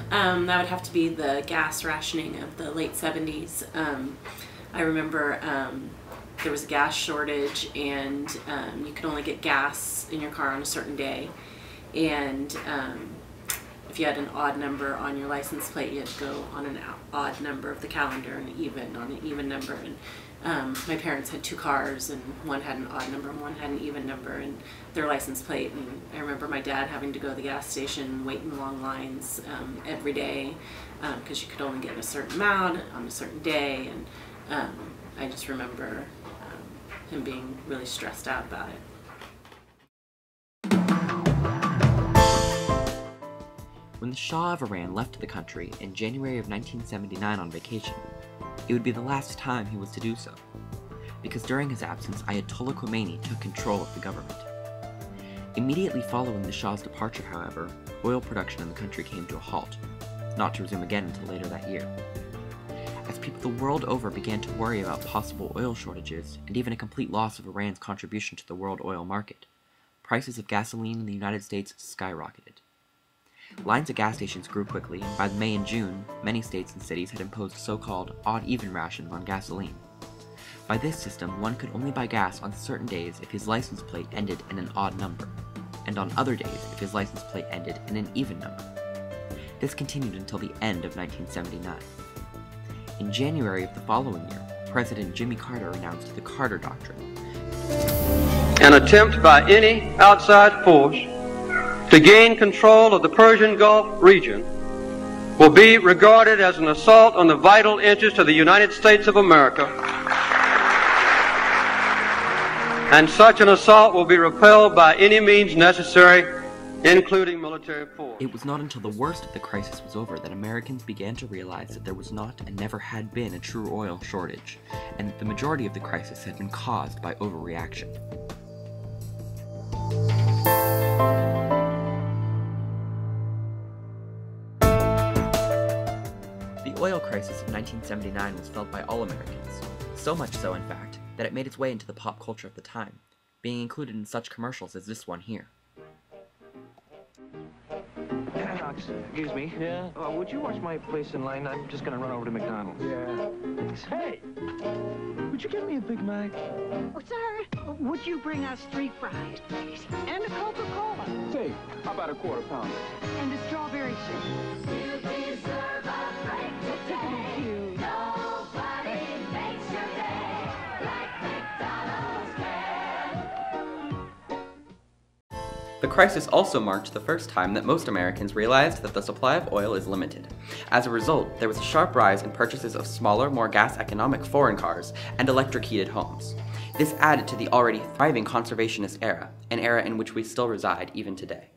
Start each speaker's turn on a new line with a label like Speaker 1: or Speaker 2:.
Speaker 1: That would have to be the gas rationing of the late 70s. I remember there was a gas shortage, and you could only get gas in your car on a certain day. And if you had an odd number on your license plate, you had to go on an odd number of the calendar and even on an even number. And my parents had two cars, and one had an odd number and one had an even number in their license plate. And I remember my dad having to go to the gas station, wait in long lines every day because you could only get a certain amount on a certain day. And I just remember him being really stressed out about it.
Speaker 2: When the Shah of Iran left the country in January of 1979 on vacation, it would be the last time he was to do so, because during his absence, Ayatollah Khomeini took control of the government. Immediately following the Shah's departure, however, oil production in the country came to a halt, not to resume again until later that year. As people the world over began to worry about possible oil shortages and even a complete loss of Iran's contribution to the world oil market, prices of gasoline in the United States skyrocketed. Lines at gas stations grew quickly, and by May and June, many states and cities had imposed so-called odd-even rations on gasoline. By this system, one could only buy gas on certain days if his license plate ended in an odd number, and on other days if his license plate ended in an even number. This continued until the end of 1979. In January of the following year, President Jimmy Carter announced the Carter Doctrine.
Speaker 3: An attempt by any outside force to gain control of the Persian Gulf region will be regarded as an assault on the vital interests of the United States of America, and such an assault will be repelled by any means necessary, including military force.
Speaker 2: It was not until the worst of the crisis was over that Americans began to realize that there was not and never had been a true oil shortage, and that the majority of the crisis had been caused by overreaction. The oil crisis of 1979 was felt by all Americans, so much so, in fact, that it made its way into the pop culture of the time, being included in such commercials as this one here.
Speaker 4: Excuse me.
Speaker 5: Yeah?
Speaker 4: Would you watch my place in line? I'm just gonna run over to McDonald's.
Speaker 5: Yeah. Hey!
Speaker 4: Would you get me a Big Mac?
Speaker 6: Oh, sir, would you bring us 3 fries, please? And a Coca-Cola.
Speaker 5: Say, how about a quarter pounder?
Speaker 6: And a strawberry shake.
Speaker 7: You deserve a break today.
Speaker 6: Cute.
Speaker 7: Nobody makes your day like McDonald's can.
Speaker 2: The crisis also marked the first time that most Americans realized that the supply of oil is limited. As a result, there was a sharp rise in purchases of smaller, more gas-economic foreign cars and electric-heated homes. This added to the already thriving conservationist era, an era in which we still reside even today.